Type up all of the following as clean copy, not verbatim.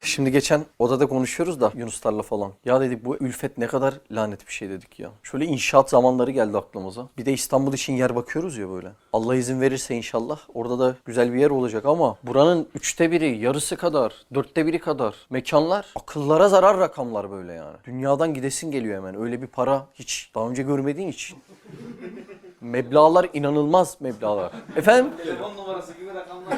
Şimdi geçen odada konuşuyoruz da Yunuslarla falan. Ya dedik bu ülfet ne kadar lanet bir şey dedik ya. Şöyle inşaat zamanları geldi aklımıza. Bir de İstanbul için yer bakıyoruz ya böyle. Allah izin verirse inşallah orada da güzel bir yer olacak ama buranın 1/3, yarısı kadar, 1/4 kadar mekanlar akıllara zarar rakamlar böyle yani. Dünyadan gidesin geliyor hemen. Öyle bir para hiç daha önce görmediğin için. Meblağlar inanılmaz meblağlar. Efendim? Telefon numarası gibi rakamlar.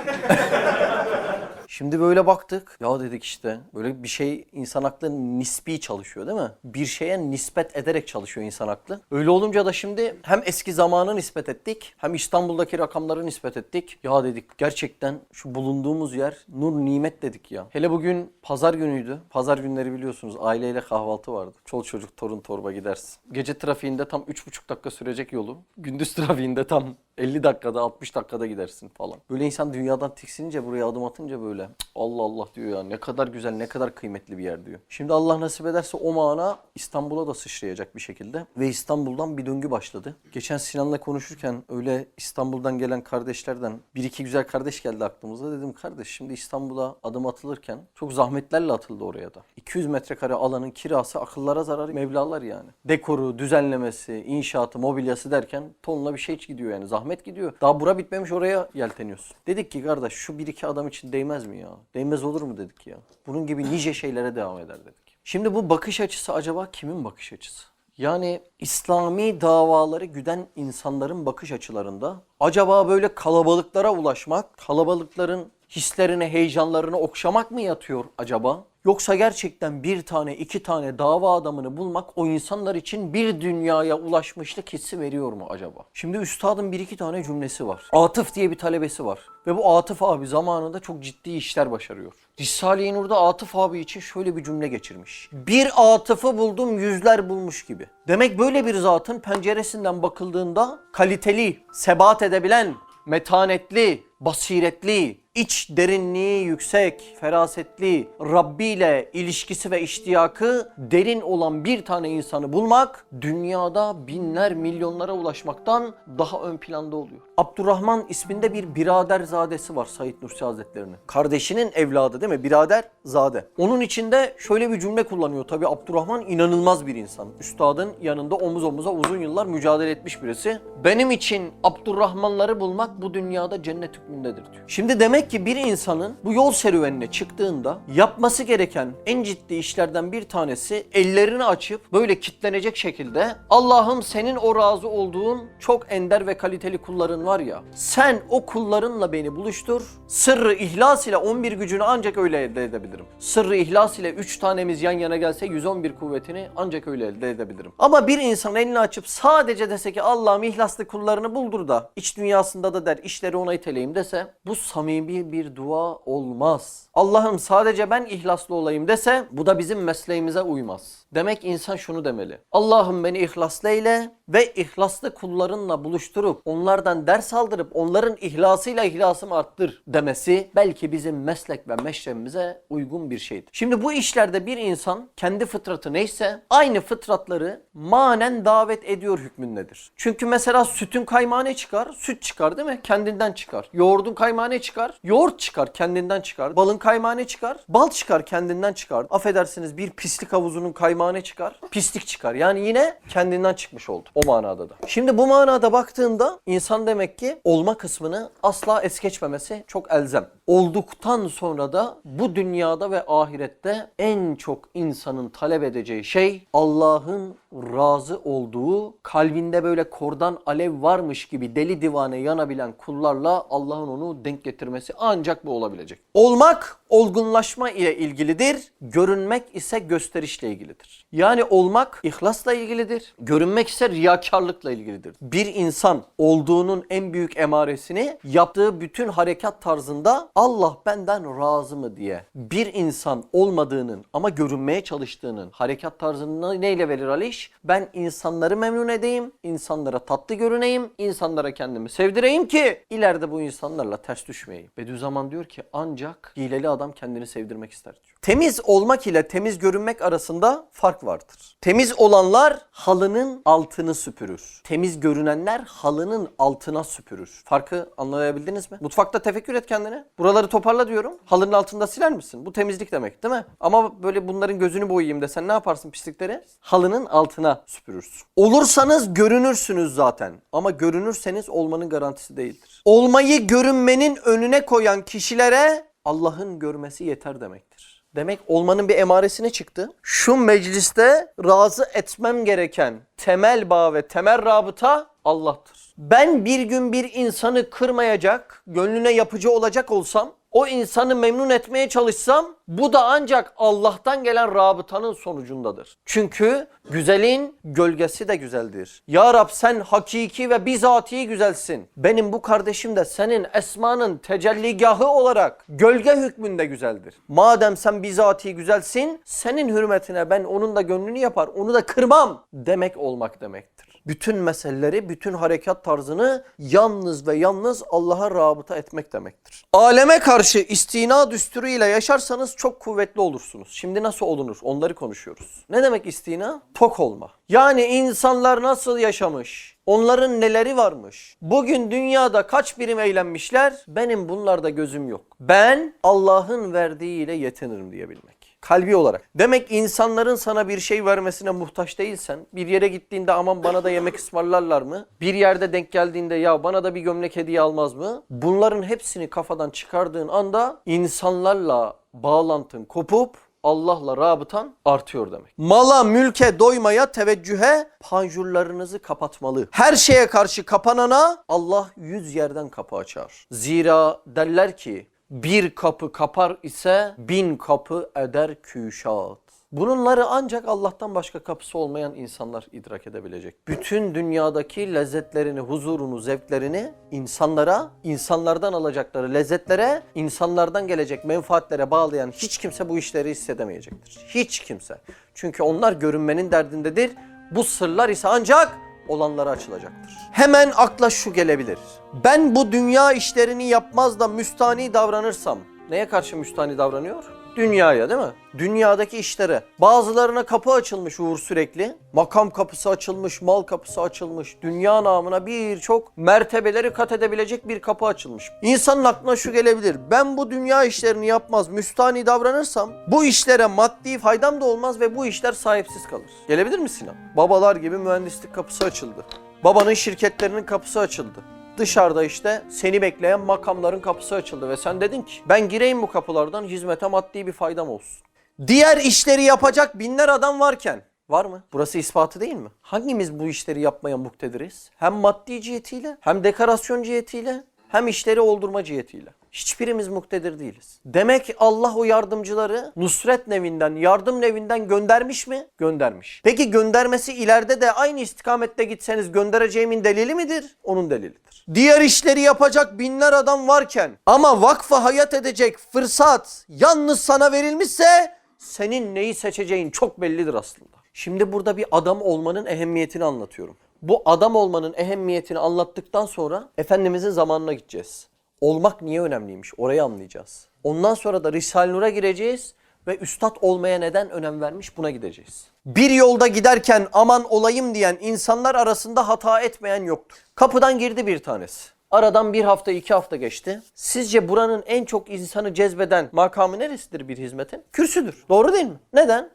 Şimdi böyle baktık. Ya dedik işte böyle bir şey insan aklı nispi çalışıyor değil mi? Bir şeye nispet ederek çalışıyor insan aklı. Öyle olunca da şimdi hem eski zamanı nispet ettik hem İstanbul'daki rakamları nispet ettik. Ya dedik gerçekten şu bulunduğumuz yer nur nimet dedik ya. Hele bugün pazar günüydü. Pazar günleri biliyorsunuz aileyle kahvaltı vardı. Çoluk çocuk torun torba gidersin. Gece trafiğinde tam 3,5 dakika sürecek yolu. Gündüz trafiğinde tam 50 dakikada 60 dakikada gidersin falan. Böyle insan dünyadan tiksinince buraya adım atınca böyle Allah Allah diyor ya ne kadar güzel ne kadar kıymetli bir yer diyor. Şimdi Allah nasip ederse o mana İstanbul'a da sıçrayacak bir şekilde ve İstanbul'dan bir döngü başladı. Geçen Sinan'la konuşurken öyle İstanbul'dan gelen kardeşlerden bir iki güzel kardeş geldi aklımıza. Dedim kardeş şimdi İstanbul'a adım atılırken çok zahmetlerle atıldı oraya da. 200 metrekare alanın kirası akıllara zararı meblağlar yani. Dekoru, düzenlemesi, inşaatı, mobilyası derken tonla bir şey gidiyor yani zahmet gidiyor. Daha bura bitmemiş oraya yelteniyorsun. Dedik ki kardeş şu bir iki adam için değmez mi ya? Değmez olur mu dedik ya. Bunun gibi nice şeylere devam eder dedik. Şimdi bu bakış açısı acaba kimin bakış açısı? Yani İslami davaları güden insanların bakış açılarında acaba böyle kalabalıklara ulaşmak, kalabalıkların hislerini, heyecanlarını okşamak mı yatıyor acaba? Yoksa gerçekten bir tane, iki tane dava adamını bulmak o insanlar için bir dünyaya ulaşmışlık hissi veriyor mu acaba? Şimdi üstadın bir iki tane cümlesi var. Atıf diye bir talebesi var. Ve bu Atıf abi zamanında çok ciddi işler başarıyor. Risale-i Nur'da Atıf abi için şöyle bir cümle geçirmiş. Bir atıfı buldum yüzler bulmuş gibi. Demek böyle bir zatın penceresinden bakıldığında kaliteli, sebat edebilen, metanetli, basiretli, iç derinliği yüksek, ferasetli, Rabbi ile ilişkisi ve iştiyakı derin olan bir tane insanı bulmak dünyada binler milyonlara ulaşmaktan daha ön planda oluyor. Abdurrahman isminde bir biraderzadesi var Said Nursi Hazretleri'nin. Kardeşinin evladı değil mi? Biraderzade. Onun içinde şöyle bir cümle kullanıyor. Tabi Abdurrahman inanılmaz bir insan. Üstadın yanında omuz omuza uzun yıllar mücadele etmiş birisi. Benim için Abdurrahmanları bulmak bu dünyada cennet hükmündedir diyor. Şimdi demek ki bir insanın bu yol serüvenine çıktığında yapması gereken en ciddi işlerden bir tanesi ellerini açıp böyle kitlenecek şekilde Allah'ım senin o razı olduğun çok ender ve kaliteli kulların var ya sen o kullarınla beni buluştur. Sırrı ihlas ile 11 gücünü ancak öyle elde edebilirim. Sırrı ihlas ile 3 tanemiz yan yana gelse 111 kuvvetini ancak öyle elde edebilirim. Ama bir insan elini açıp sadece dese ki Allah'ım ihlaslı kullarını buldur da iç dünyasında da der işleri ona iteleyim dese bu samimi bir dua olmaz. Allah'ım sadece ben ihlaslı olayım dese bu da bizim mesleğimize uymaz. Demek insan şunu demeli. Allah'ım beni ihlaslı eyle ve ihlaslı kullarınla buluşturup onlardan ders aldırıp onların ihlasıyla ihlasımı arttır demesi belki bizim meslek ve meşrebimize uygun bir şeydir. Şimdi bu işlerde bir insan kendi fıtratı neyse aynı fıtratları manen davet ediyor hükmündedir. Çünkü mesela sütün kaymağı ne çıkar? Süt çıkar değil mi? Kendinden çıkar. Yoğurdun kaymağı ne çıkar? Yoğurt çıkar, kendinden çıkar. Balın kaymağı ne çıkar? Bal çıkar, kendinden çıkar. Affedersiniz bir pislik havuzunun kaymağı ne çıkar? Pislik çıkar. Yani yine kendinden çıkmış oldu. O manada da. Şimdi bu manada baktığında insan demek ki olma kısmını asla es geçmemesi çok elzem. Olduktan sonra da bu dünyada ve ahirette en çok insanın talep edeceği şey Allah'ın razı olduğu, kalbinde böyle kordan alev varmış gibi deli divane yanabilen kullarla Allah'ın onu denk getirmesi ancak bu olabilecek. Olmak olgunlaşma ile ilgilidir, görünmek ise gösterişle ilgilidir. Yani olmak ihlasla ilgilidir, görünmek ise riyakarlıkla ilgilidir. Bir insan olduğunun en büyük emaresini yaptığı bütün harekat tarzında Allah benden razı mı diye bir insan olmadığının ama görünmeye çalıştığının harekat tarzını neyle verir Aliş? Ben insanları memnun edeyim, insanlara tatlı görüneyim, insanlara kendimi sevdireyim ki ileride bu insanlarla ters düşmeyeyim. Bediüzzaman diyor ki ancak hileli adam kendini sevdirmek ister diyor. Temiz olmak ile temiz görünmek arasında fark vardır. Temiz olanlar halının altını süpürür. Temiz görünenler halının altına süpürür. Farkı anlayabildiniz mi? Mutfakta tefekkür et kendine. Buraları toparla diyorum. Halının altında siler misin? Bu temizlik demek değil mi? Ama böyle bunların gözünü boyayayım desen ne yaparsın pislikleri? Halının altına süpürürsün. Olursanız görünürsünüz zaten. Ama görünürseniz olmanın garantisi değildir. Olmayı görünmenin önüne koyan kişilere Allah'ın görmesi yeter demektir. Demek olmanın bir emaresine çıktı. Şu mecliste razı etmem gereken temel bağ ve temel rabıta Allah'tır. Ben bir gün bir insanı kırmayacak, gönlüne yapıcı olacak olsam, o insanı memnun etmeye çalışsam, bu da ancak Allah'tan gelen rabıtanın sonucundadır. Çünkü güzelin gölgesi de güzeldir. Ya Rab sen hakiki ve bizatihi güzelsin. Benim bu kardeşim de senin esmanın tecelligahı olarak gölge hükmünde güzeldir. Madem sen bizatihi güzelsin, senin hürmetine ben onun da gönlünü yapar, onu da kırmam demek olmak demektir. Bütün meseleleri, bütün harekat tarzını yalnız ve yalnız Allah'a rabıta etmek demektir. Aleme karşı istina düsturuyla yaşarsanız çok kuvvetli olursunuz. Şimdi nasıl olunur? Onları konuşuyoruz. Ne demek istina? Tok olma. Yani insanlar nasıl yaşamış? Onların neleri varmış? Bugün dünyada kaç birim eğlenmişler? Benim bunlarda gözüm yok. Ben Allah'ın verdiğiyle yetinirim diyebilmek. Kalbi olarak. Demek insanların sana bir şey vermesine muhtaç değilsen, bir yere gittiğinde aman bana da yemek ısmarlarlar mı? Bir yerde denk geldiğinde ya bana da bir gömlek hediye almaz mı? Bunların hepsini kafadan çıkardığın anda insanlarla bağlantın kopup Allah'la rabıtan artıyor demek. Mala, mülke, doymaya, teveccühe panjurlarınızı kapatmalı. Her şeye karşı kapanana Allah 100 yerden kapı açar. Zira derler ki bir kapı kapar ise 1000 kapı eder küşat. Bunları ancak Allah'tan başka kapısı olmayan insanlar idrak edebilecek. Bütün dünyadaki lezzetlerini, huzurunu, zevklerini insanlara, insanlardan alacakları lezzetlere, insanlardan gelecek menfaatlere bağlayan hiç kimse bu işleri hissedemeyecektir. Hiç kimse. Çünkü onlar görünmenin derdindedir. Bu sırlar ise ancak olanlara açılacaktır. Hemen akla şu gelebilir. Ben bu dünya işlerini yapmaz da müstani davranırsam, neye karşı müstani davranıyor? Dünyaya değil mi? Dünyadaki işlere. Bazılarına kapı açılmış Uğur sürekli. Makam kapısı açılmış, mal kapısı açılmış. Dünya namına birçok mertebeleri kat edebilecek bir kapı açılmış. İnsanın aklına şu gelebilir. Ben bu dünya işlerini yapmaz, müstani davranırsam bu işlere maddi faydam da olmaz ve bu işler sahipsiz kalır. Gelebilir mi Sinan? Babalar gibi mühendislik kapısı açıldı. Babanın şirketlerinin kapısı açıldı. Dışarıda işte seni bekleyen makamların kapısı açıldı ve sen dedin ki ben gireyim bu kapılardan, hizmete maddi bir faydam olsun. Diğer işleri yapacak binler adam varken, var mı? Burası ispatı değil mi? Hangimiz bu işleri yapmaya muktediriz? Hem maddi cihetiyle, hem dekorasyon cihetiyle, hem işleri oldurma cihetiyle. Hiçbirimiz muktedir değiliz. Demek Allah o yardımcıları nusret nevinden, yardım nevinden göndermiş mi? Göndermiş. Peki göndermesi ileride de aynı istikamette gitseniz göndereceğimin delili midir? Onun delilidir. Diğer işleri yapacak binler adam varken ama vakfa hayat edecek fırsat yalnız sana verilmişse senin neyi seçeceğin çok bellidir aslında. Şimdi burada bir adam olmanın ehemmiyetini anlatıyorum. Bu adam olmanın ehemmiyetini anlattıktan sonra Efendimizin zamanına gideceğiz. Olmak niye önemliymiş? Orayı anlayacağız. Ondan sonra da Risale-i Nur'a gireceğiz ve üstad olmaya neden önem vermiş buna gideceğiz. Bir yolda giderken aman olayım diyen insanlar arasında hata etmeyen yoktur. Kapıdan girdi bir tanesi. Aradan bir hafta 2 hafta geçti. Sizce buranın en çok insanı cezbeden makamı neresidir bir hizmetin? Kürsüdür. Doğru değil mi? Neden?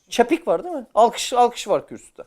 Çepik var değil mi? Alkış var kürsüde.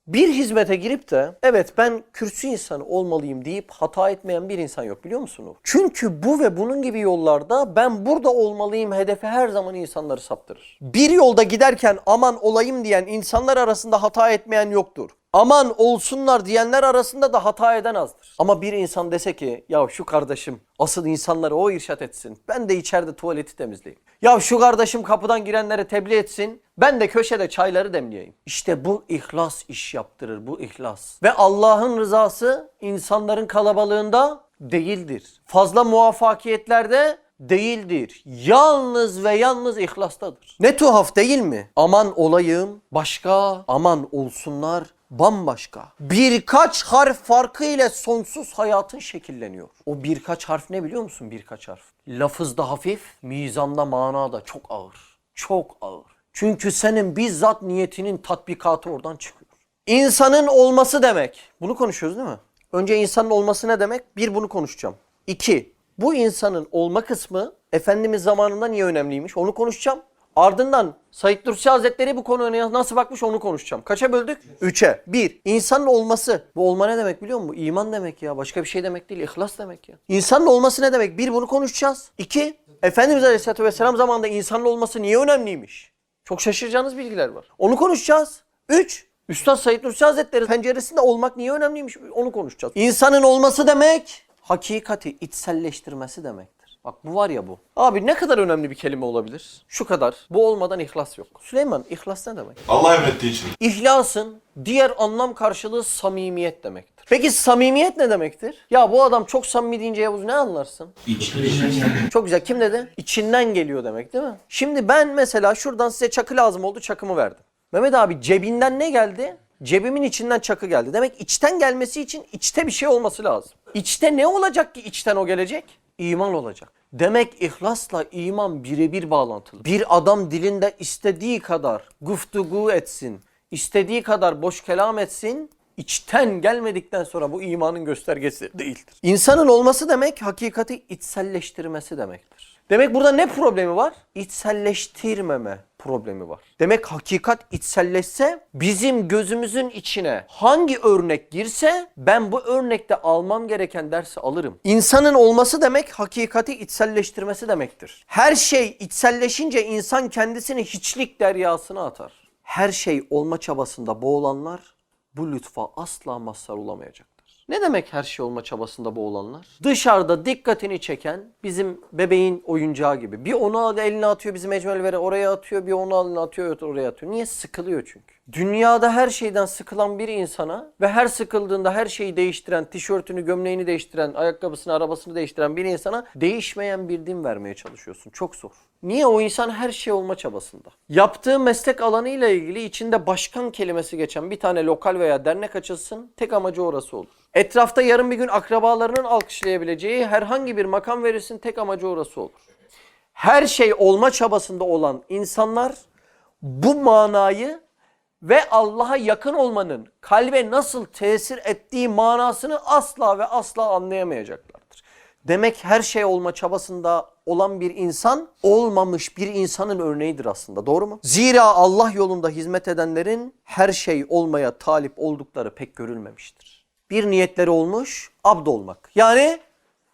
Bir hizmete girip de evet ben kürsü insanı olmalıyım deyip hata etmeyen bir insan yok biliyor musun? Çünkü bu ve bunun gibi yollarda ben burada olmalıyım hedefi her zaman insanları saptırır. Bir yolda giderken aman olayım diyen insanlar arasında hata etmeyen yoktur. Aman olsunlar diyenler arasında da hata eden azdır. Ama bir insan dese ki ya şu kardeşim asıl insanları o irşat etsin. Ben de içeride tuvaleti temizleyeyim. Ya şu kardeşim kapıdan girenlere tebliğ etsin. Ben de köşede çayları demleyeyim. İşte bu ihlas iş yaptırır, bu ihlas. Ve Allah'ın rızası insanların kalabalığında değildir. Fazla muvaffakiyetlerde değildir. Yalnız ve yalnız ihlastadır. Ne tuhaf değil mi? Aman olayım başka, aman olsunlar bambaşka. Birkaç harf farkı ile sonsuz hayatın şekilleniyor. O birkaç harf ne biliyor musun? Birkaç harf. Lafızda hafif, mizanda manada çok ağır. Çok ağır. Çünkü senin bizzat niyetinin tatbikatı oradan çıkıyor. İnsanın olması demek. Bunu konuşuyoruz değil mi? Önce insanın olması ne demek? Bir, bunu konuşacağım. İki, bu insanın olma kısmı Efendimiz zamanında niye önemliymiş? Onu konuşacağım. Ardından Said Nursi Hazretleri bu konuya nasıl bakmış onu konuşacağım. Kaça böldük? 3'e. 1. İnsanın olması. Bu olma ne demek biliyor musun? İman demek ya. Başka bir şey demek değil. İhlas demek ya. İnsanın olması ne demek? 1. Bunu konuşacağız. 2. Efendimiz Aleyhisselatü Vesselam zamanında insanın olması niye önemliymiş? Çok şaşıracağınız bilgiler var. Onu konuşacağız. 3. Üstad Said Nursi Hazretleri penceresinde olmak niye önemliymiş? Onu konuşacağız. İnsanın olması demek hakikati içselleştirmesi demektir. Bak bu var ya bu. Abi ne kadar önemli bir kelime olabilir? Şu kadar. Bu olmadan ihlas yok. Süleyman, ihlas ne demek? Allah emrettiği için. İhlasın diğer anlam karşılığı samimiyet demektir. Peki samimiyet ne demektir? Ya bu adam çok samimi deyince Yavuz ne anlarsın? Çok güzel. Kim dedi? İçinden geliyor demek değil mi? Şimdi ben mesela şuradan size çakı lazım oldu, çakımı verdim. Mehmet abi cebinden ne geldi? Cebimin içinden çakı geldi. Demek içten gelmesi için içte bir şey olması lazım. İçte ne olacak ki içten o gelecek? İman olacak. Demek ihlasla iman birebir bağlantılı. Bir adam dilinde istediği kadar güftügü etsin, istediği kadar boş kelam etsin, içten gelmedikten sonra bu imanın göstergesi değildir. İnsanın olması demek hakikati içselleştirmesi demektir. Demek burada ne problemi var? İçselleştirmeme problemi var. Demek hakikat içselleşse bizim gözümüzün içine hangi örnek girse ben bu örnekte almam gereken dersi alırım. İnsanın olması demek hakikati içselleştirmesi demektir. Her şey içselleşince insan kendisini hiçlik deryasına atar. Her şey olma çabasında boğulanlar bu lütfa asla mazhar olamayacaktır. Ne demek her şey olma çabasında boğulanlar? Dışarıda dikkatini çeken bizim bebeğin oyuncağı gibi. Bir onu eline atıyor bizim ecmelvere oraya atıyor, bir onu eline atıyor oraya atıyor. Niye? Sıkılıyor çünkü. Dünyada her şeyden sıkılan bir insana ve her sıkıldığında her şeyi değiştiren, tişörtünü, gömleğini değiştiren, ayakkabısını, arabasını değiştiren bir insana değişmeyen bir din vermeye çalışıyorsun. Çok zor. Niye? O insan her şey olma çabasında. Yaptığı meslek alanıyla ilgili içinde başkan kelimesi geçen bir tane lokal veya dernek açılsın, tek amacı orası olur. Etrafta yarın bir gün akrabalarının alkışlayabileceği herhangi bir makam verirsin, tek amacı orası olur. Her şey olma çabasında olan insanlar bu manayı ve Allah'a yakın olmanın kalbe nasıl tesir ettiği manasını asla ve asla anlayamayacaklardır. Demek her şey olma çabasında olan bir insan olmamış bir insanın örneğidir aslında. Doğru mu? Zira Allah yolunda hizmet edenlerin her şey olmaya talip oldukları pek görülmemiştir. Bir niyetleri olmuş abd olmak. Yani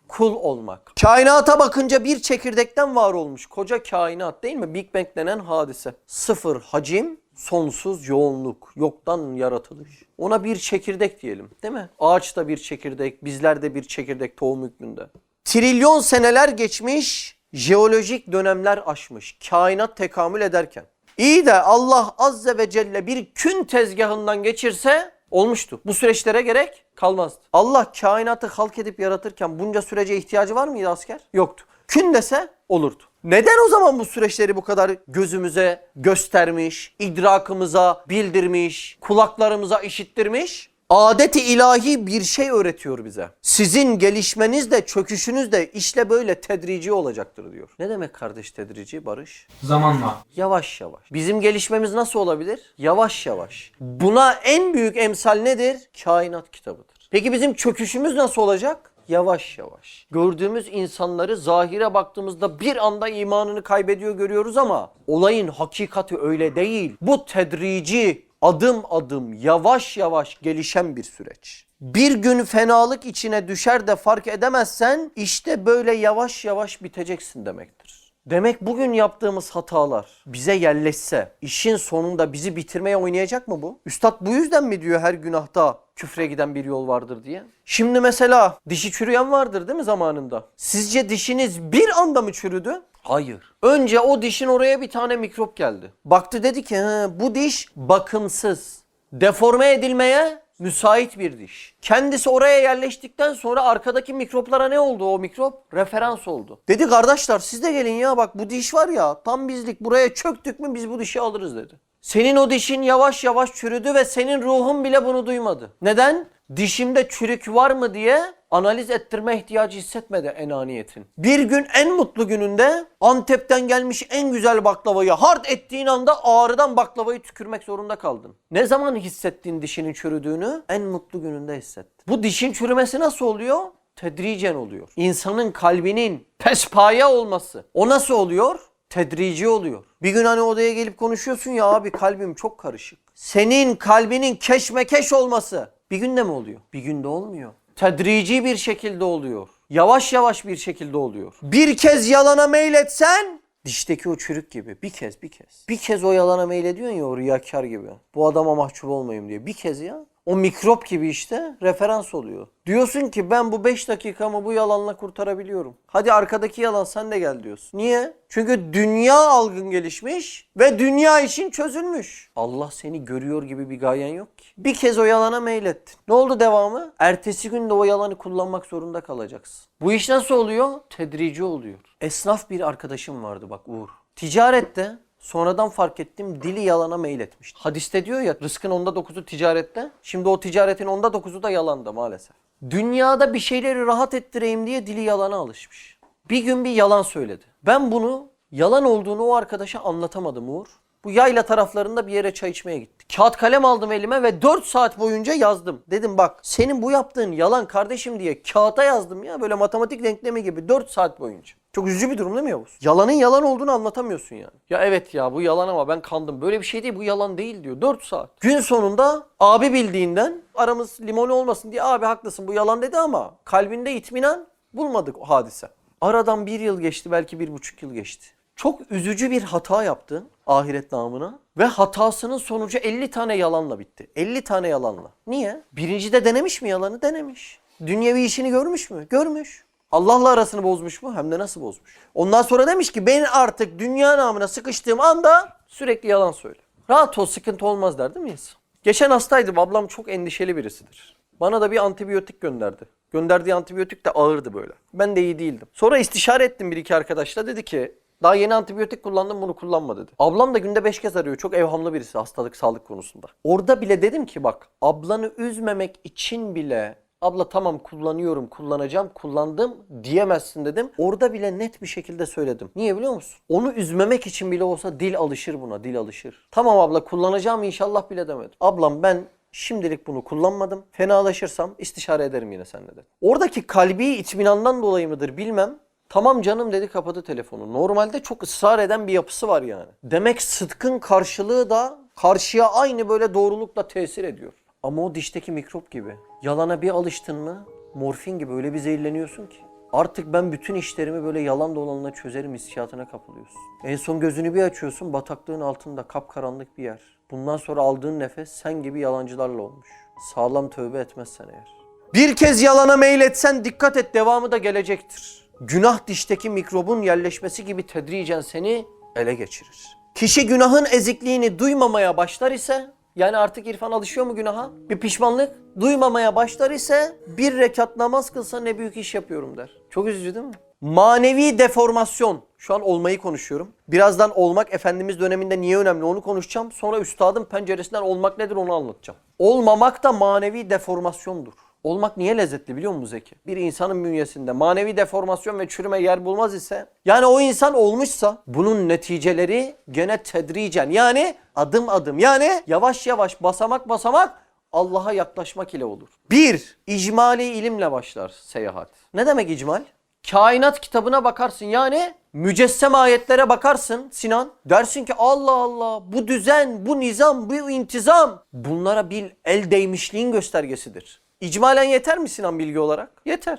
kul olmak. Kainata bakınca bir çekirdekten var olmuş koca kainat değil mi? Big Bang denen hadise. Sıfır hacim, sonsuz yoğunluk, yoktan yaratılış. Ona bir çekirdek diyelim değil mi? Ağaç da bir çekirdek, bizler de bir çekirdek tohum hükmünde. Trilyon seneler geçmiş, jeolojik dönemler aşmış. Kainat tekamül ederken. İyi de Allah Azze ve Celle bir kün tezgahından geçirse olmuştu. Bu süreçlere gerek kalmazdı. Allah kainatı halk edip yaratırken bunca sürece ihtiyacı var mıydı asker? Yoktu. Kün dese olurdu. Neden o zaman bu süreçleri bu kadar gözümüze göstermiş, idrakımıza bildirmiş, kulaklarımıza işittirmiş? Adet-i ilahi bir şey öğretiyor bize. Sizin gelişmeniz de çöküşünüz de işte böyle tedrici olacaktır diyor. Ne demek kardeş tedrici Barış? Zamanla. Yavaş yavaş. Bizim gelişmemiz nasıl olabilir? Yavaş yavaş. Buna en büyük emsal nedir? Kainat kitabıdır. Peki bizim çöküşümüz nasıl olacak? Yavaş yavaş. Gördüğümüz insanları zahire baktığımızda bir anda imanını kaybediyor görüyoruz ama olayın hakikati öyle değil. Bu tedrici, adım adım, yavaş yavaş gelişen bir süreç. Bir gün fenalık içine düşer de fark edemezsen işte böyle yavaş yavaş biteceksin demektir. Demek bugün yaptığımız hatalar bize yerleşse işin sonunda bizi bitirmeye oynayacak mı bu? Üstad bu yüzden mi diyor her günahta küfre giden bir yol vardır diye? Şimdi mesela dişi çürüyen vardır değil mi zamanında? Sizce dişiniz bir anda mı çürüdü? Hayır. Önce o dişin oraya bir tane mikrop geldi. Baktı dedi ki bu diş bakımsız, deforme edilmeye müsait bir diş. Kendisi oraya yerleştikten sonra arkadaki mikroplara ne oldu o mikrop? Referans oldu. Dedi kardeşler siz de gelin ya bak bu diş var ya tam bizlik buraya çöktük mü biz bu dişi alırız dedi. Senin o dişin yavaş yavaş çürüdü ve senin ruhun bile bunu duymadı. Neden? Dişimde çürük var mı diye analiz ettirme ihtiyacı hissetmedi enaniyetin. Bir gün en mutlu gününde Antep'ten gelmiş en güzel baklavayı hard ettiğin anda ağrıdan baklavayı tükürmek zorunda kaldın. Ne zaman hissettin dişinin çürüdüğünü? En mutlu gününde hissettin. Bu dişin çürümesi nasıl oluyor? Tedricen oluyor. İnsanın kalbinin pespaya olması. O nasıl oluyor? Tedrici oluyor. Bir gün hani odaya gelip konuşuyorsun ya abi kalbim çok karışık. Senin kalbinin keşmekeş olması bir günde mi oluyor? Bir günde olmuyor. Tedrici bir şekilde oluyor. Yavaş yavaş bir şekilde oluyor. Bir kez yalana meyletsen dişteki o çürük gibi bir kez. Bir kez o yalana meylediyorsun ya o riyakar gibi. Bu adama mahcup olmayayım diye. Bir kez ya. O mikrop gibi işte referans oluyor. Diyorsun ki ben bu 5 dakikamı bu yalanla kurtarabiliyorum. Hadi arkadaki yalan sen de gel diyorsun. Niye? Çünkü dünya algın gelişmiş ve dünya işin çözülmüş. Allah seni görüyor gibi bir gayen yok ki. Bir kez o yalana meylettin. Ne oldu devamı? Ertesi gün de o yalanı kullanmak zorunda kalacaksın. Bu iş nasıl oluyor? Tedrici oluyor. Esnaf bir arkadaşım vardı bak Uğur. Ticarette sonradan fark ettim dili yalana meyletmiş. Hadiste diyor ya rızkın 9'u ticarette. Şimdi o ticaretin 9'u da yalanda maalesef. Dünyada bir şeyleri rahat ettireyim diye dili yalana alışmış. Bir gün bir yalan söyledi. Ben bunu yalan olduğunu o arkadaşa anlatamadım Uğur. Bu yayla taraflarında bir yere çay içmeye gittik. Kağıt kalem aldım elime ve 4 saat boyunca yazdım. Dedim bak senin bu yaptığın yalan kardeşim diye kağıta yazdım ya böyle matematik denklemi gibi 4 saat boyunca. Çok üzücü bir durum değil mi Yavuz? Yalanın yalan olduğunu anlatamıyorsun yani. Ya evet ya bu yalan ama ben kandım. Böyle bir şey değil bu yalan değil diyor. 4 saat. Gün sonunda abi bildiğinden aramız limon olmasın diye abi haklısın bu yalan dedi ama kalbinde itminan bulmadık o hadise. Aradan 1 yıl geçti belki 1,5 yıl geçti. Çok üzücü bir hata yaptı ahiret namına ve hatasının sonucu 50 tane yalanla bitti. 50 tane yalanla. Niye? Birincide denemiş mi yalanı? Denemiş. Dünyevi işini görmüş mü? Görmüş. Allah'la arasını bozmuş mu? Hem de nasıl bozmuş. Ondan sonra demiş ki ben artık dünya namına sıkıştığım anda sürekli yalan söyle. Rahat ol sıkıntı olmaz der değil mi insan? Geçen hastaydım ablam çok endişeli birisidir. Bana da bir antibiyotik gönderdi. Gönderdiği antibiyotik de ağırdı böyle. Ben de iyi değildim. Sonra istişare ettim bir iki arkadaşla dedi ki daha yeni antibiyotik kullandım bunu kullanma dedi. Ablam da günde 5 kez arıyor. Çok evhamlı birisi hastalık sağlık konusunda. Orada bile dedim ki bak ablanı üzmemek için bile abla tamam kullanıyorum, kullanacağım, kullandım diyemezsin dedim. Orada bile net bir şekilde söyledim. Niye biliyor musun? Onu üzmemek için bile olsa dil alışır buna, dil alışır. Tamam abla kullanacağım inşallah bile demedim. Ablam ben şimdilik bunu kullanmadım. Fenalaşırsam istişare ederim yine seninle dedim. Oradaki kalbi itminandan dolayı mıdır bilmem. Tamam canım dedi kapadı telefonu. Normalde çok ısrar eden bir yapısı var yani. Demek sıdkın karşılığı da karşıya aynı böyle doğrulukla tesir ediyor. Ama o dişteki mikrop gibi. Yalana bir alıştın mı morfin gibi öyle bir zehirleniyorsun ki. Artık ben bütün işlerimi böyle yalan dolanla çözerim hissiyatına kapılıyorsun. En son gözünü bir açıyorsun bataklığın altında kapkaranlık bir yer. Bundan sonra aldığın nefes sen gibi yalancılarla olmuş. Sağlam tövbe etmezsen eğer. Bir kez yalana meyletsen dikkat et devamı da gelecektir. Günah dişteki mikrobun yerleşmesi gibi tedricen seni ele geçirir. Kişi günahın ezikliğini duymamaya başlar ise yani artık İrfan alışıyor mu günaha? Bir pişmanlık duymamaya başlar ise bir rekat namaz kılsa ne büyük iş yapıyorum der. Çok üzücü değil mi? Manevi deformasyon. Şu an olmayı konuşuyorum. Birazdan olmak Efendimiz döneminde niye önemli onu konuşacağım. Sonra üstadın penceresinden olmak nedir onu anlatacağım. Olmamak da manevi deformasyondur. Olmak niye lezzetli biliyor musun Zeki? Bir insanın bünyesinde manevi deformasyon ve çürüme yer bulmaz ise yani o insan olmuşsa bunun neticeleri gene tedricen yani adım adım yani yavaş yavaş basamak basamak Allah'a yaklaşmak ile olur. 1. İcmali ilimle başlar seyahat. Ne demek icmal? Kainat kitabına bakarsın yani mücessem ayetlere bakarsın Sinan. Dersin ki Allah Allah bu düzen, bu nizam, bu intizam bunlara bir el değmişliğin göstergesidir. İcmalen yeter mi Sinan bilgi olarak? Yeter.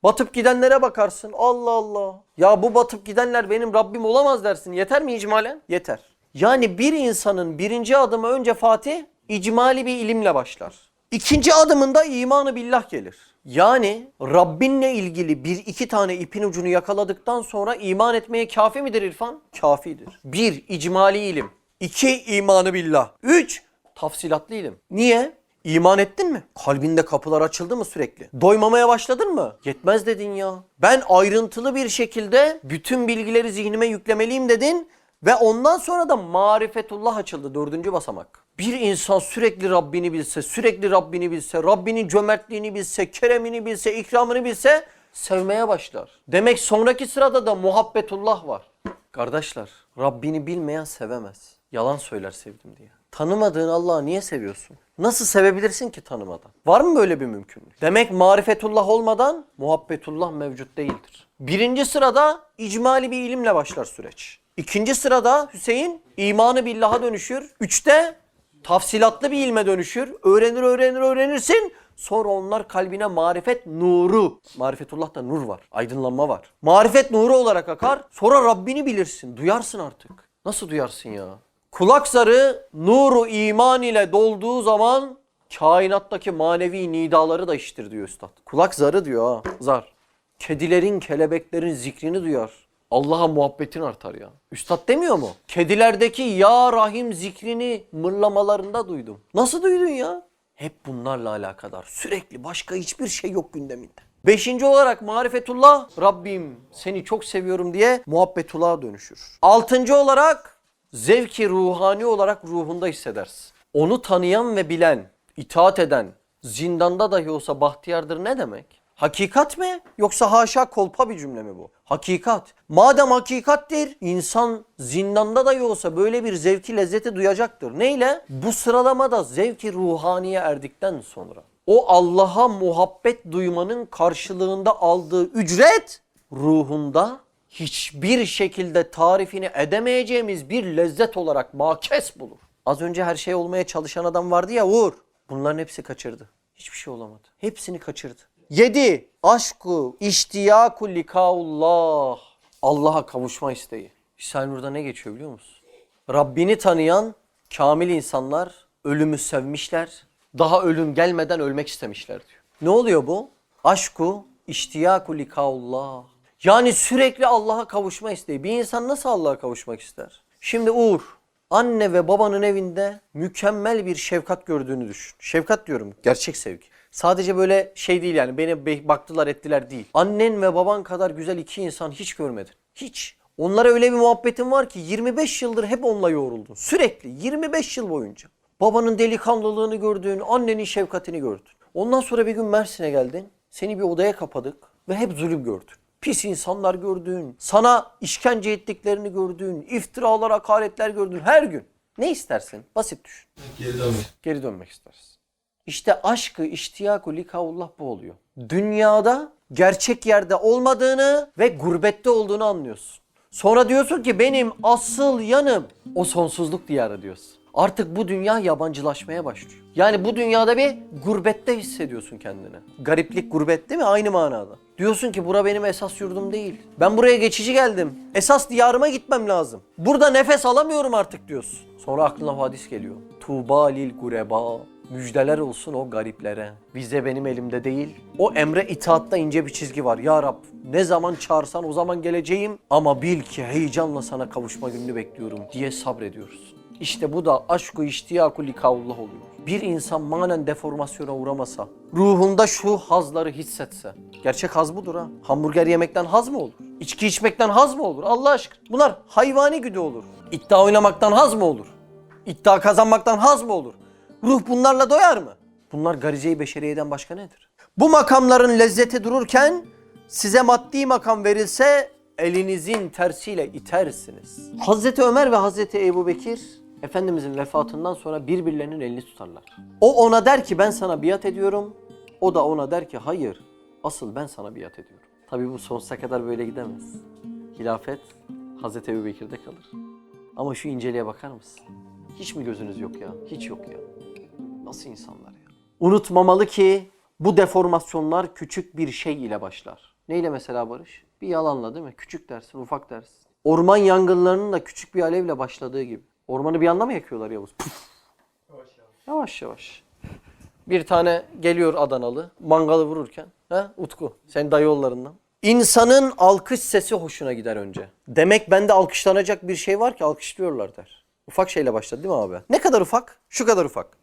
Batıp gidenlere bakarsın. Allah Allah. Ya bu batıp gidenler benim Rabbim olamaz dersin. Yeter mi icmalen? Yeter. Yani bir insanın birinci adımı önce Fatih icmali bir ilimle başlar. İkinci adımında imanı billah gelir. Yani Rabbinle ilgili 1-2 tane ipin ucunu yakaladıktan sonra iman etmeye kafi midir İrfan? Kafidir. 1. İcmali ilim. 2. İmanı billah. 3. Tafsilatlı ilim. Niye? İman ettin mi? Kalbinde kapılar açıldı mı sürekli? Doymamaya başladın mı? Yetmez dedin ya. Ben ayrıntılı bir şekilde bütün bilgileri zihnime yüklemeliyim dedin Ve ondan sonra da marifetullah açıldı, 4. basamak. Bir insan sürekli Rabbini bilse, sürekli Rabbini bilse, Rabbinin cömertliğini bilse, keremini bilse, ikramını bilse sevmeye başlar. Demek sonraki sırada da muhabbetullah var. Kardeşler, Rabbini bilmeyen sevemez. Yalan söyler sevdim diye. Tanımadığın Allah'ı niye seviyorsun? Nasıl sevebilirsin ki tanımadan? Var mı böyle bir mümkünlük? Demek marifetullah olmadan muhabbetullah mevcut değildir. 1. sırada icmali bir ilimle başlar süreç. 2. sırada Hüseyin imanı billah'a dönüşür. 3'te tafsilatlı bir ilme dönüşür. Öğrenirsin. Sonra onlar kalbine marifet nuru. Marifetullah'ta nur var. Aydınlanma var. Marifet nuru olarak akar. Sonra Rabbini bilirsin. Duyarsın artık. Nasıl duyarsın ya? Kulak zarı nuru iman ile dolduğu zaman kainattaki manevi nidaları da işitir diyor üstad. Kulak zarı diyor ha. Zar. Kedilerin, kelebeklerin zikrini duyar. Allah'a muhabbetin artar ya. Üstad demiyor mu? Kedilerdeki ya Rahim zikrini mırlamalarında duydum. Nasıl duydun ya? Hep bunlarla alakadar. Sürekli başka hiçbir şey yok gündeminde. 5. olarak marifetullah, Rabbim seni çok seviyorum diye muhabbetullah'a dönüşür. 6. olarak zevki ruhani olarak ruhunda hissedersin. Onu tanıyan ve bilen, itaat eden, zindanda dahi olsa bahtiyardır ne demek? Hakikat mi yoksa haşa kolpa bir cümle mi bu? Hakikat. Madem hakikattir, insan zindanda dahi olsa böyle bir zevki lezzeti duyacaktır. Neyle? Bu sıralamada zevki ruhaniye erdikten sonra. O Allah'a muhabbet duymanın karşılığında aldığı ücret ruhunda hiçbir şekilde tarifini edemeyeceğimiz bir lezzet olarak makes bulur. Az önce her şey olmaya çalışan adam vardı ya Uğur. Bunların hepsi kaçırdı. Hiçbir şey olamadı. Hepsini kaçırdı. 7. Aşku, iştiyaku likaullah. Allah'a kavuşma isteği. İshal Nur'da ne geçiyor biliyor musun? Rabbini tanıyan kamil insanlar ölümü sevmişler. Daha ölüm gelmeden ölmek istemişler diyor. Ne oluyor bu? Aşku, iştiyaku likaullah. Yani sürekli Allah'a kavuşma isteği. Bir insan nasıl Allah'a kavuşmak ister? Şimdi Uğur, anne ve babanın evinde mükemmel bir şefkat gördüğünü düşün. Şefkat diyorum, gerçek sevgi. Sadece böyle şey değil yani beni baktılar ettiler değil. Annen ve baban kadar güzel iki insan hiç görmedin. Hiç. Onlara öyle bir muhabbetin var ki 25 yıldır hep onunla yoğruldun. Sürekli 25 yıl boyunca. Babanın delikanlılığını gördün, annenin şefkatini gördün. Ondan sonra bir gün Mersin'e geldin. Seni bir odaya kapadık ve hep zulüm gördün. Pis insanlar gördün, sana işkence ettiklerini gördün, iftiralar, hakaretler gördün her gün. Ne istersin? Basit düşün. Geri dönmek istersin. İşte aşkı, iştiyaku, likaullah bu oluyor. Dünyada gerçek yerde olmadığını ve gurbette olduğunu anlıyorsun. Sonra diyorsun ki benim asıl yanım o sonsuzluk diyarı diyorsun. Artık bu dünya yabancılaşmaya başlıyor. Yani bu dünyada bir gurbette hissediyorsun kendini. Gariplik, gurbet değil mi? Aynı manada. Diyorsun ki bura benim esas yurdum değil. Ben buraya geçici geldim. Esas diyarıma gitmem lazım. Burada nefes alamıyorum artık diyorsun. Sonra aklına o hadis geliyor. Tuğba lil gureba. Müjdeler olsun o gariplere. Vize benim elimde değil. O emre itaatta ince bir çizgi var. Ya Rab ne zaman çağırsan o zaman geleceğim. Ama bil ki heyecanla sana kavuşma gününü bekliyorum diye sabrediyoruz. İşte bu da aşk-ı iştiyaku likaullah oluyor. Bir insan manen deformasyona uğramasa, ruhunda şu hazları hissetse. Gerçek haz budur ha. Hamburger yemekten haz mı olur? İçki içmekten haz mı olur? Allah aşkına. Bunlar hayvani güdü olur. İddia oynamaktan haz mı olur? İddia kazanmaktan haz mı olur? Ruh bunlarla doyar mı? Bunlar garize-i beşeriyeden başka nedir? Bu makamların lezzeti dururken size maddi makam verilse elinizin tersiyle itersiniz. Hazreti Ömer ve Hazreti Ebubekir Efendimizin vefatından sonra birbirlerinin elini tutarlar. O ona der ki ben sana biat ediyorum. O da ona der ki hayır asıl ben sana biat ediyorum. Tabii bu sonsuza kadar böyle gidemez. Hilafet Hazreti Ebubekir'de kalır. Ama şu inceliğe bakar mısın? Hiç mi gözünüz yok ya? Hiç yok ya. Nasıl insanlar ya? Unutmamalı ki bu deformasyonlar küçük bir şey ile başlar. Neyle mesela Barış? Bir yalanla değil mi? Küçük dersin, ufak dersin. Orman yangınlarının da küçük bir alevle başladığı gibi. Ormanı bir anda mı yakıyorlar Yavuz? Puf. Yavaş yavaş. Yavaş yavaş. Bir tane geliyor Adanalı mangalı vururken. Utku sen dayıoğullarından. İnsanın alkış sesi hoşuna gider önce. Demek bende alkışlanacak bir şey var ki alkışlıyorlar der. Ufak şeyle başladı değil mi abi? Ne kadar ufak? Şu kadar ufak.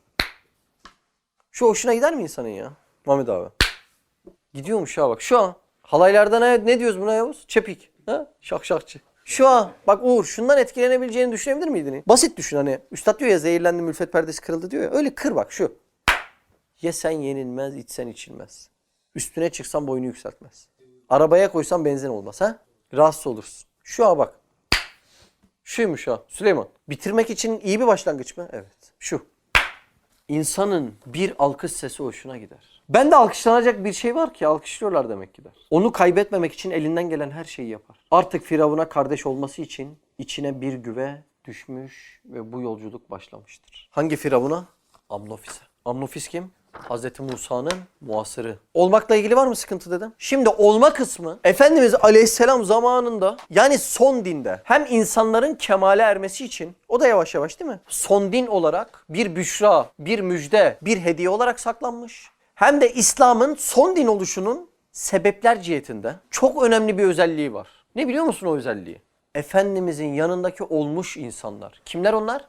Şu hoşuna gider mi insanın ya? Mehmet abi. Gidiyormuş ya bak şu an. Halaylarda ne diyoruz buna Yavuz? Çepik. Şakşakçı. Şu an bak Uğur şundan etkilenebileceğini düşünebilir miydin? Basit düşün hani. Üstad diyor ya zehirlendim ülfet perdesi kırıldı diyor ya. Öyle kır bak şu. Yesen yenilmez, içsen içilmez. Üstüne çıksan boyunu yükseltmez. Arabaya koysan benzin olmaz ha? Rahatsız olursun. Şu an bak. Şuymuş ha Süleyman. Bitirmek için iyi bir başlangıç mı? Evet. Şu. İnsanın bir alkış sesi hoşuna gider. Ben de alkışlanacak bir şey var ki alkışlıyorlar demek ki der. Onu kaybetmemek için elinden gelen her şeyi yapar. Artık Firavun'a kardeş olması için içine bir güve düşmüş ve bu yolculuk başlamıştır. Hangi Firavun'a? Amnofis'e. Amnofis kim? Hz. Musa'nın muasırı. Olmakla ilgili var mı sıkıntı dedim? Şimdi olma kısmı Efendimiz Aleyhisselam zamanında yani son dinde hem insanların kemale ermesi için o da yavaş yavaş değil mi? Son din olarak bir büşra, bir müjde, bir hediye olarak saklanmış. Hem de İslam'ın son din oluşunun sebepler cihetinde çok önemli bir özelliği var. Ne biliyor musun o özelliği? Efendimizin yanındaki olmuş insanlar. Kimler onlar?